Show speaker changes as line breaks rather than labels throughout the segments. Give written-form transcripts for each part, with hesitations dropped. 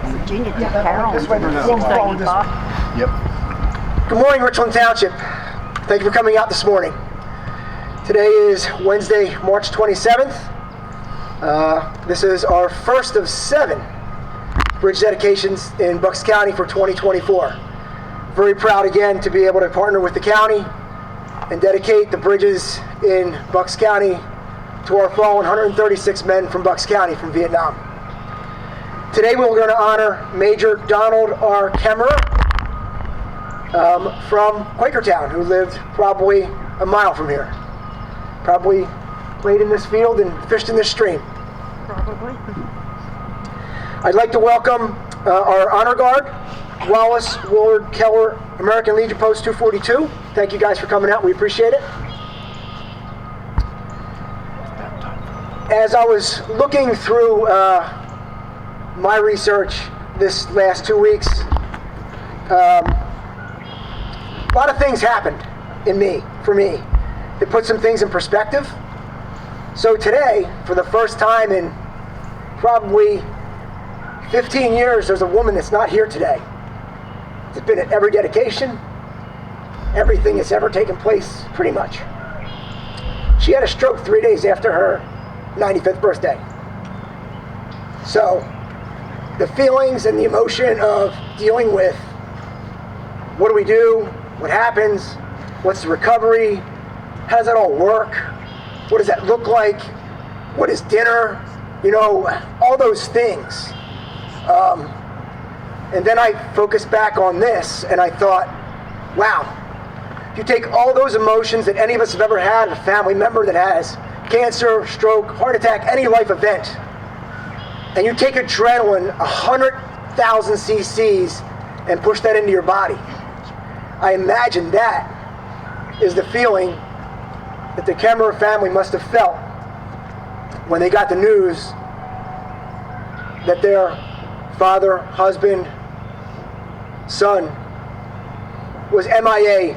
Virginia to Carroll.
This way.
695.
Yep. Good morning, Richland Township. Thank you for coming out this morning. Today is Wednesday, March 27th. This is our first of 7 bridge dedications in Bucks County for 2024. Very proud again to be able to partner with the county and dedicate the bridges in Bucks County to our fallen 136 men from Bucks County from Vietnam. Today we're going to honor Major Donald R. Kemmerer from Quakertown, who lived probably a mile from here. Probably played in this field and fished in this stream.
Probably.
I'd like to welcome our honor guard, Wallace Willard Keller, American Legion Post 242. Thank you guys for coming out. We appreciate it. As I was looking through my research this last 2 weeks, a lot of things happened for me, that put some things in perspective. So today, for the first time in probably 15 years, there's a woman that's not here today. It's been at every dedication, everything that's ever taken place, pretty much. She had a stroke 3 days after her 95th birthday. So, the feelings and the emotion of dealing with what do we do, what happens, what's the recovery, how does that all work, what does that look like, what is dinner, all those things. And then I focused back on this and I thought, wow, if you take all those emotions that any of us have ever had, a family member that has cancer, stroke, heart attack, any life event, and you take adrenaline 100,000 cc's and push that into your body, I imagine that is the feeling that the Kemmerer family must have felt when they got the news that their father, husband, son was MIA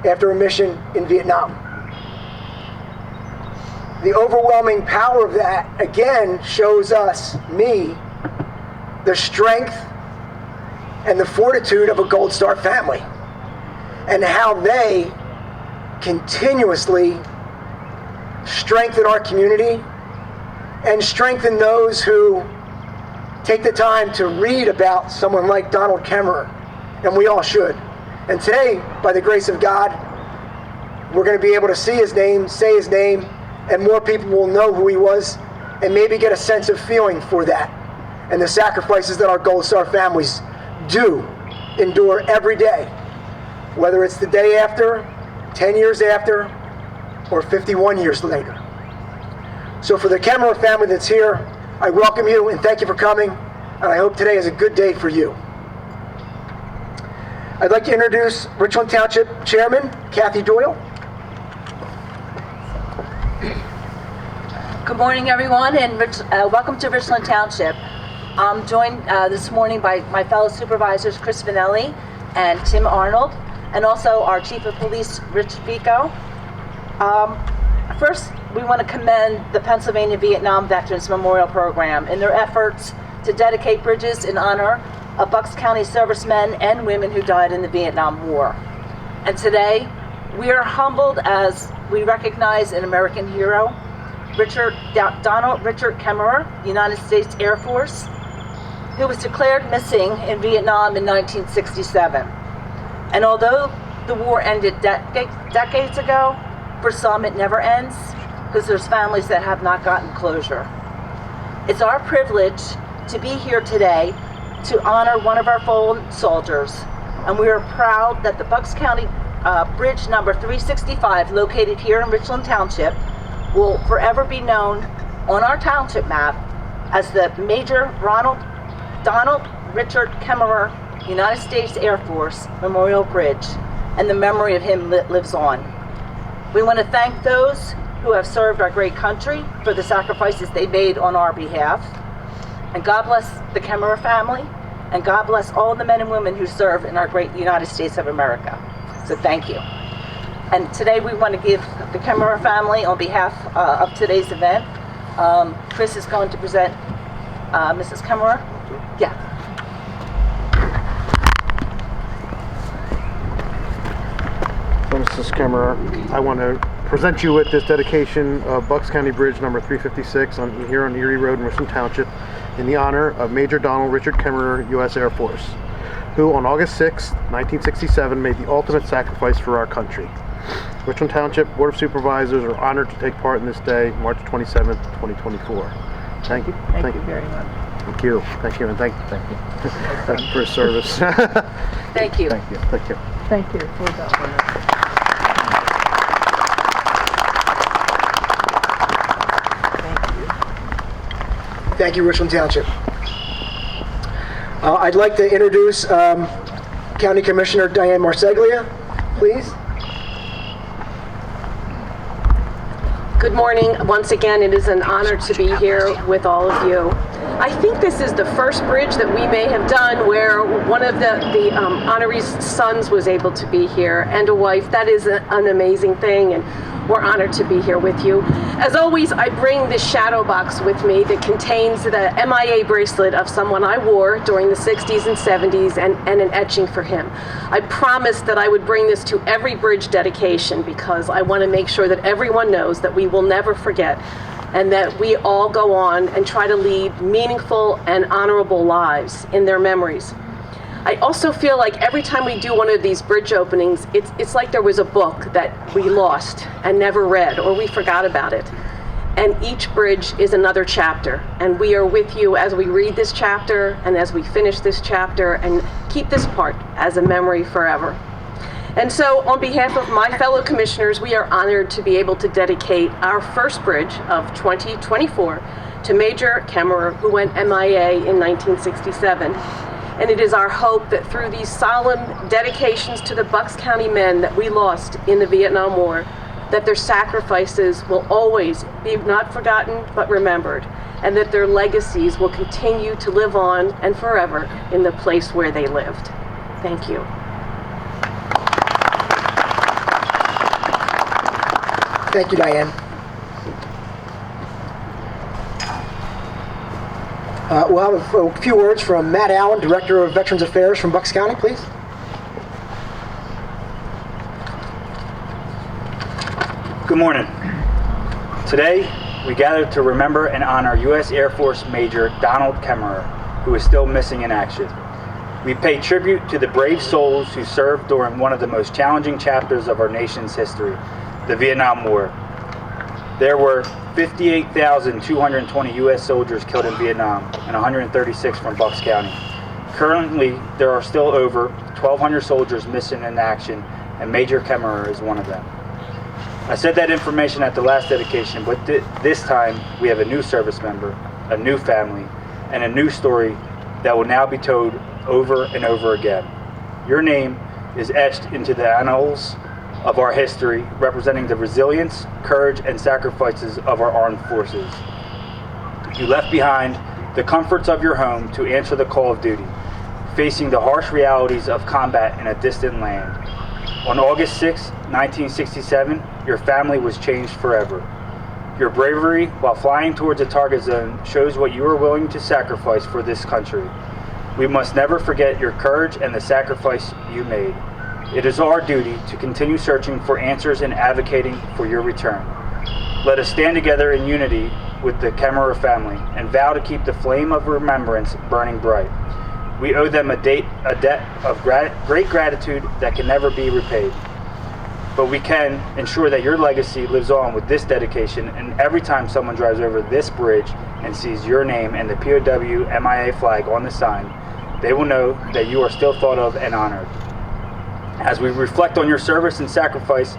after a mission in Vietnam. The overwhelming power of that, again, shows me, the strength and the fortitude of a Gold Star family, and how they continuously strengthen our community and strengthen those who take the time to read about someone like Donald Kemmerer, and we all should. And today, by the grace of God, we're going to be able to see his name, say his name, and more people will know who he was and maybe get a sense of feeling for that and the sacrifices that our Gold Star families do endure every day, whether it's the day after, 10 years after, or 51 years later. So for the Kemmerer family that's here, I welcome you and thank you for coming, and I hope today is a good day for you. I'd like to introduce Richland Township Chairman Kathy Doyle.
Good morning, everyone, and welcome to Richland Township. I'm joined this morning by my fellow supervisors, Chris Vanelli and Tim Arnold, and also our Chief of Police, Rich Vico. First, we want to commend the Pennsylvania Vietnam Veterans Memorial Program in their efforts to dedicate bridges in honor of Bucks County servicemen and women who died in the Vietnam War. And today, we are humbled as we recognize an American hero, Donald Richard Kemmerer, United States Air Force, who was declared missing in Vietnam in 1967. And although the war ended decades ago, for some it never ends, because there's families that have not gotten closure. It's our privilege to be here today to honor one of our fallen soldiers, and we are proud that the Bucks County Bridge number 365, located here in Richland Township, will forever be known on our township map as the Major Donald Richard Kemmerer, United States Air Force Memorial Bridge, and the memory of him lives on. We want to thank those who have served our great country for the sacrifices they made on our behalf. And God bless the Kemmerer family, and God bless all the men and women who serve in our great United States of America. So thank you. And today we want to give the Kemmerer family, on behalf of today's event, Chris is going to present Mrs. Kemmerer. Yeah.
Mrs. Kemmerer. I want to present you with this dedication of Bucks County Bridge number 356 here on Erie Road in Richland Township in the honor of Major Donald Richard Kemmerer, U.S. Air Force, who on August 6, 1967 made the ultimate sacrifice for our country. Richland Township Board of Supervisors are honored to take part in this day, March 27th, 2024. Thank you.
Thank you very much.
Thank you. Thank you. And thank you for his service.
Thank you.
Thank you. Thank you.
Thank you. Well done.
Thank you, Richland Township. I'd like to introduce County Commissioner Diane Marseglia, please.
Good morning. Once again, it is an honor to be here with all of you. I think this is the first bridge that we may have done where one of the honoree's sons was able to be here, and a wife. That is an amazing thing, and we're honored to be here with you. As always, I bring this shadow box with me that contains the MIA bracelet of someone I wore during the 60s and 70s and an etching for him. I promised that I would bring this to every bridge dedication because I want to make sure that everyone knows that we will never forget and that we all go on and try to lead meaningful and honorable lives in their memories. I also feel like every time we do one of these bridge openings, it's like there was a book that we lost and never read, or we forgot about it. And each bridge is another chapter, and we are with you as we read this chapter and as we finish this chapter and keep this part as a memory forever. And so on behalf of my fellow commissioners, we are honored to be able to dedicate our first bridge of 2024 to Major Kemmerer, who went MIA in 1967. And it is our hope that through these solemn dedications to the Bucks County men that we lost in the Vietnam War, that their sacrifices will always be not forgotten but remembered, and that their legacies will continue to live on and forever in the place where they lived. Thank you.
Thank you, Diane. We'll have a few words from Matt Allen, Director of Veterans Affairs from Bucks County, please.
Good morning. Today, we gather to remember and honor U.S. Air Force Major Donald Kemmerer, who is still missing in action. We pay tribute to the brave souls who served during one of the most challenging chapters of our nation's history, the Vietnam War. There were 58,220 U.S. soldiers killed in Vietnam and 136 from Bucks County. Currently, there are still over 1,200 soldiers missing in action, and Major Kemmerer is one of them. I said that information at the last dedication, but this time we have a new service member, a new family, and a new story that will now be told over and over again. Your name is etched into the annals of our history, representing the resilience, courage, and sacrifices of our armed forces. You left behind the comforts of your home to answer the call of duty, facing the harsh realities of combat in a distant land. On August 6, 1967, your family was changed forever. Your bravery while flying towards a target zone shows what you are willing to sacrifice for this country. We must never forget your courage and the sacrifice you made. It is our duty to continue searching for answers and advocating for your return. Let us stand together in unity with the Kemmerer family and vow to keep the flame of remembrance burning bright. We owe them a debt of great gratitude that can never be repaid. But we can ensure that your legacy lives on with this dedication, and every time someone drives over this bridge and sees your name and the POW MIA flag on the sign, they will know that you are still thought of and honored. As we reflect on your service and sacrifice,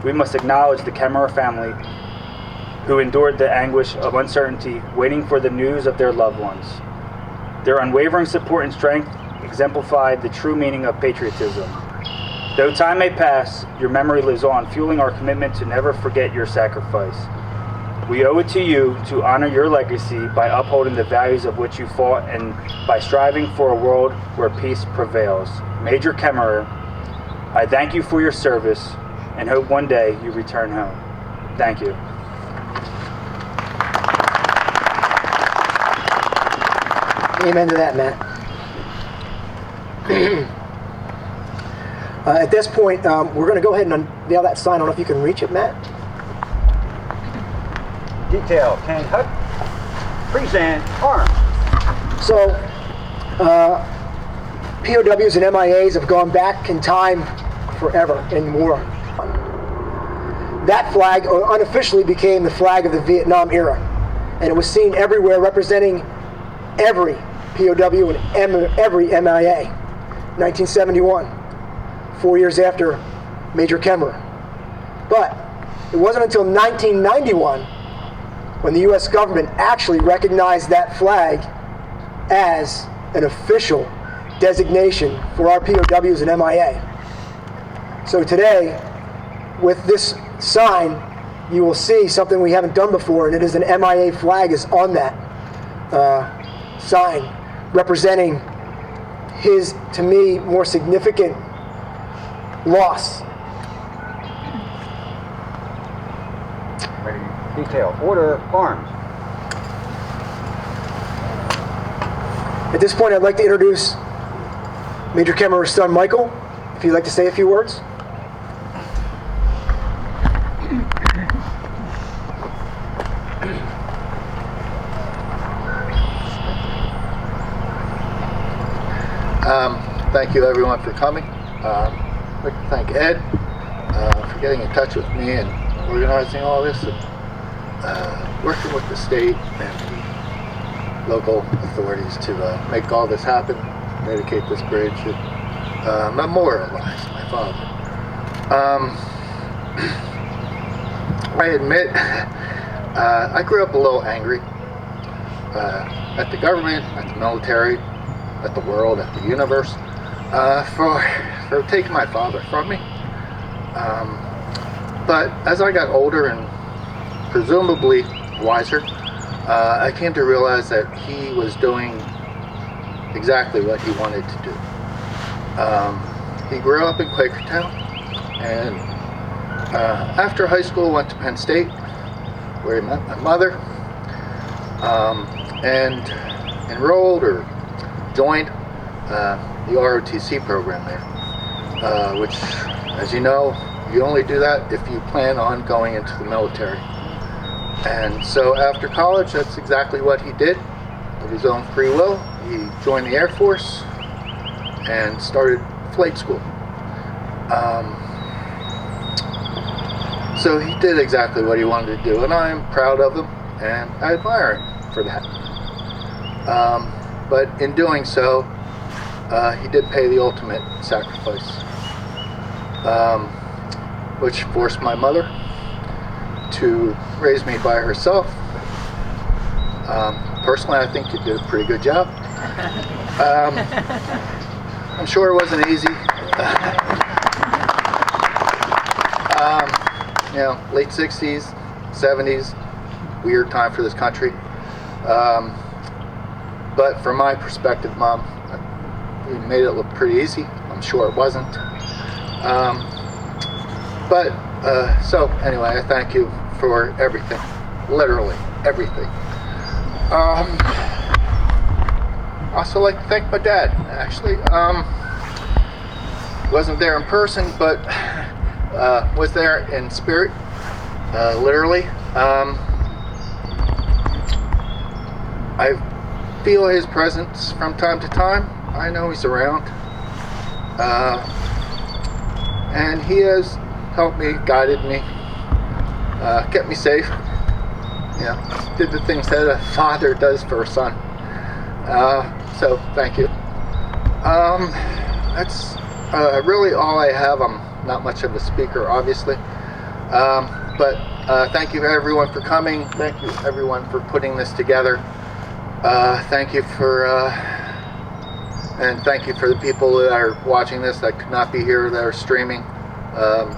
we must acknowledge the Kemmerer family who endured the anguish of uncertainty, waiting for the news of their loved ones. Their unwavering support and strength exemplified the true meaning of patriotism. Though time may pass, your memory lives on, fueling our commitment to never forget your sacrifice. We owe it to you to honor your legacy by upholding the values of which you fought and by striving for a world where peace prevails. Major Kemmerer, I thank you for your service and hope one day you return home. Thank you.
Amen to that, Matt. At this point, we're going to go ahead and unveil that sign. I don't know if you can reach it, Matt.
Detail, can hut, present, arms.
So, POWs and MIAs have gone back in time forever in war. That flag unofficially became the flag of the Vietnam era, and it was seen everywhere, representing every POW and every MIA. 1971, 4 years after Major Kemmerer. But it wasn't until 1991 when the U.S. government actually recognized that flag as an official designation for our POWs and MIA. So today, with this sign, you will see something we haven't done before, and it is an MIA flag is on that sign, representing his, to me, more significant loss.
Ready, detail, order, arms.
At this point, I'd like to introduce Major Kemmerer's son, Michael, if you'd like to say a few words.
Thank you everyone for coming. I'd like to thank Ed for getting in touch with me and organizing all this, and working with the state and the local authorities to make all this happen, dedicate this bridge, and memorialize my father. I admit I grew up a little angry at the government, at the military, at the world, at the universe, for taking my father from me. But as I got older and presumably wiser, I came to realize that he was doing exactly what he wanted to do. He grew up in Quakertown, and after high school went to Penn State, where he met my mother, and enrolled or joined the ROTC program there, which, as you know, you only do that if you plan on going into the military. And so after college, that's exactly what he did. Of his own free will, he joined the Air Force and started flight school. So he did exactly what he wanted to do, and I'm proud of him, and I admire him for that. But in doing so, he did pay the ultimate sacrifice, which forced my mother to raise me by herself. Personally, I think you did a pretty good job. I'm sure it wasn't easy. You know, late 60s, 70s, weird time for this country. But from my perspective, Mom, you made it look pretty easy. I'm sure it wasn't. So anyway, I thank you for everything, literally everything. I also like to thank my dad, actually. Wasn't there in person, but was there in spirit, literally. I feel his presence from time to time. I know he's around. And he has helped me, guided me, kept me safe. You know, did the things that a father does for a son. So thank you. That's really all I have. I'm not much of a speaker, obviously. But thank you everyone for coming. Thank you everyone for putting this together. Thank you for, and thank you for the people that are watching this that could not be here, that are streaming.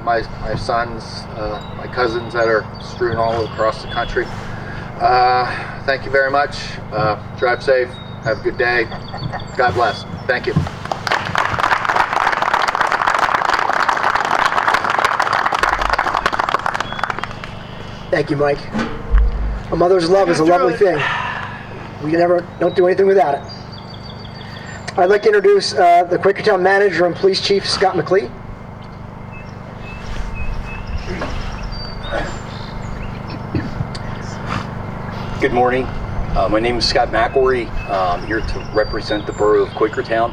My sons, my cousins that are strewn all across the country. Thank you very much. Drive safe. Have a good day. God bless. Thank you.
Thank you, Mike. A mother's love is a lovely thing. We don't do anything without it. I'd like to introduce the Quakertown manager and police chief, Scott McLee.
Good morning. My name is Scott McElry. I'm here to represent the borough of Quakertown.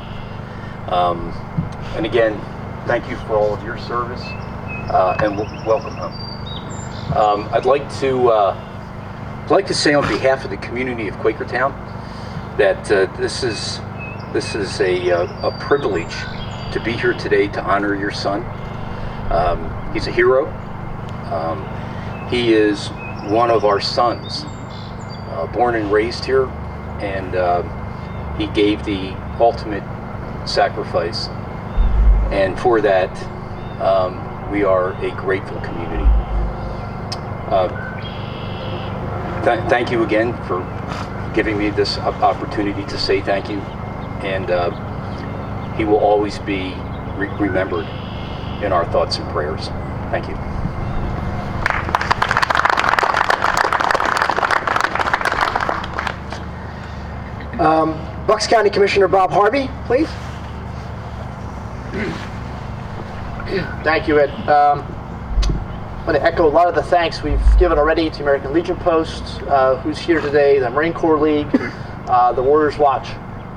And again, thank you for all of your service and welcome home. I'd like to say on behalf of the community of Quakertown that this is a privilege to be here today to honor your son. He's a hero. He is one of our sons, born and raised here, and he gave the ultimate sacrifice. And for that, we are a grateful community. Thank you again for giving me this opportunity to say thank you. And he will always be remembered in our thoughts and prayers. Thank you.
Bucks County Commissioner Bob Harvey, please.
Thank you, Ed. I want to echo a lot of the thanks we've given already to American Legion Post, who's here today, the Marine Corps League, the Warriors Watch,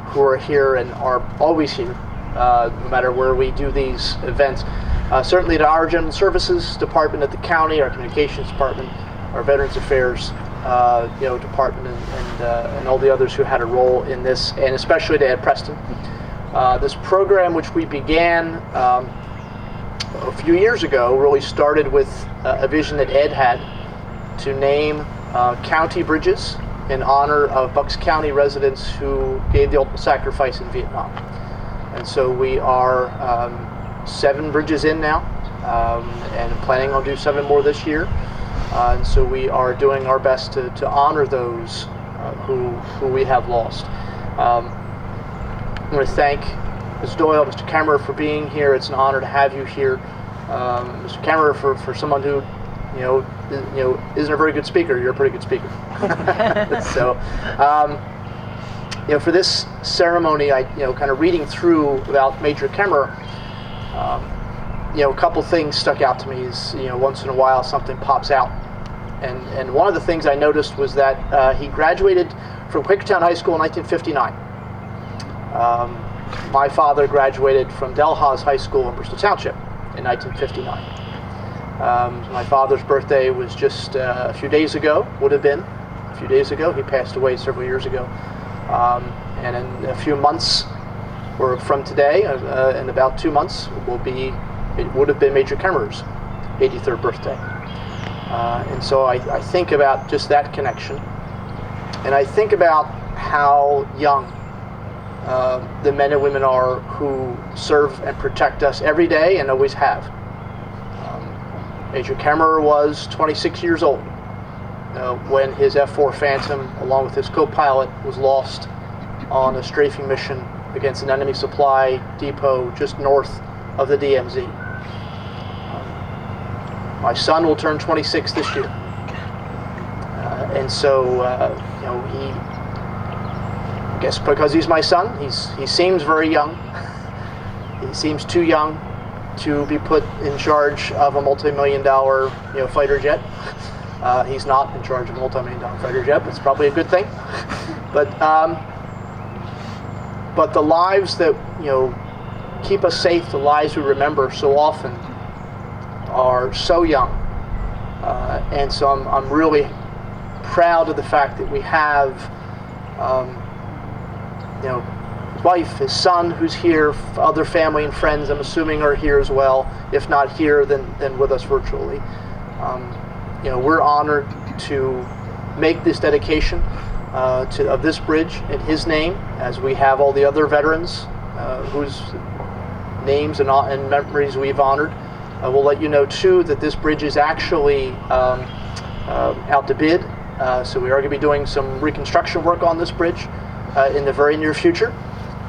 who are here and are always here, no matter where we do these events. Certainly to our General Services Department at the county, our Communications Department, our Veterans Affairs department, and all the others who had a role in this, and especially to Ed Preston. This program, which we began a few years ago, really started with a vision that Ed had to name county bridges in honor of Bucks County residents who gave the ultimate sacrifice in Vietnam. And so we are 7 bridges in now, and planning on doing 7 more this year. And so we are doing our best to honor those who we have lost. I want to thank Ms. Doyle, Mr. Kemmerer for being here. It's an honor to have you here. Mr. Kemmerer, for someone who isn't a very good speaker, you're a pretty good speaker. So, for this ceremony, I kind of reading through about Major Kemmerer, a couple things stuck out to me. Is once in a while something pops out, and one of the things I noticed was that he graduated from Quakertown High School in 1959. My father graduated from Delhaz High School in Bristol Township in 1959. My father's birthday was just a few days ago, would have been a few days ago. He passed away several years ago. And in a few months, or from today, in about 2 months, it would have been Major Kemmerer's 83rd birthday. And so I think about just that connection. And I think about how young the men and women are who serve and protect us every day and always have. Major Kemmerer was 26 years old when his F-4 Phantom, along with his co-pilot, was lost on a strafing mission against an enemy supply depot just north of the DMZ. My son will turn 26 this year. And so, I guess because he's my son, he seems very young. He seems too young to be put in charge of a multi-million-dollar, fighter jet. He's not in charge of a multi-million-dollar fighter jet. That's probably a good thing. But the lives that keep us safe, the lives we remember so often, are so young, and so I'm really proud of the fact that we have, his wife, his son, who's here, other family and friends, I'm assuming, are here as well. If not here, then with us virtually. We're honored to make this dedication of this bridge in his name, as we have all the other veterans whose names and memories we've honored. We'll let you know too that this bridge is actually out to bid, so we are going to be doing some reconstruction work on this bridge in the very near future.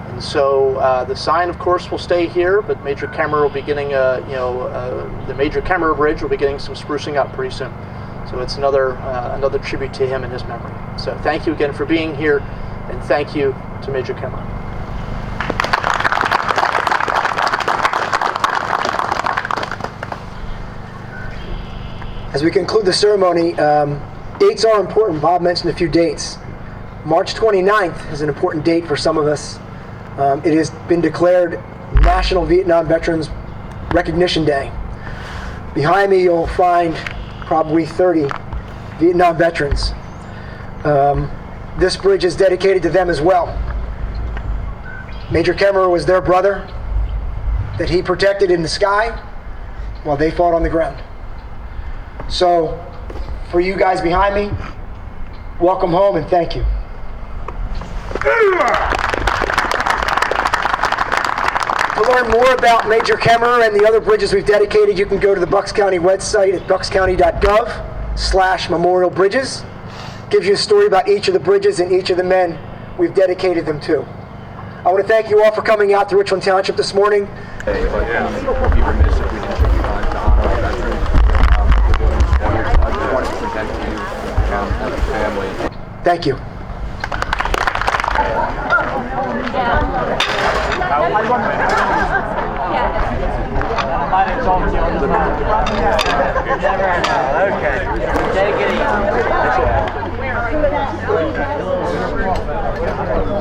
And so the sign, of course, will stay here, but Major Kemmerer will be getting, the Major Kemmerer Bridge will be getting some sprucing up pretty soon. So it's another tribute to him and his memory. So thank you again for being here, and thank you to Major Kemmerer.
As we conclude the ceremony, Dates are important. Bob mentioned a few dates. March 29th is an important date for some of us. It has been declared National Vietnam Veterans Recognition Day. Behind me you'll find probably 30 Vietnam veterans. This bridge is dedicated to them as well. Major Kemmerer was their brother that he protected in the sky while they fought on the ground. So, for you guys behind me, welcome home and thank you. To learn more about Major Kemmerer and the other bridges we've dedicated, you can go to the Bucks County website at buckscounty.gov/memorialbridges. Gives you a story about each of the bridges and each of the men we've dedicated them to. I want to thank you all for coming out to Richland Township this morning. Thank you.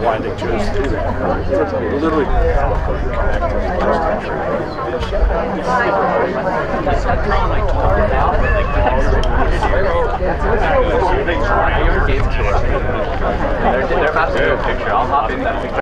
Winding just literally. They're about to do a picture. I'll hop in that picture.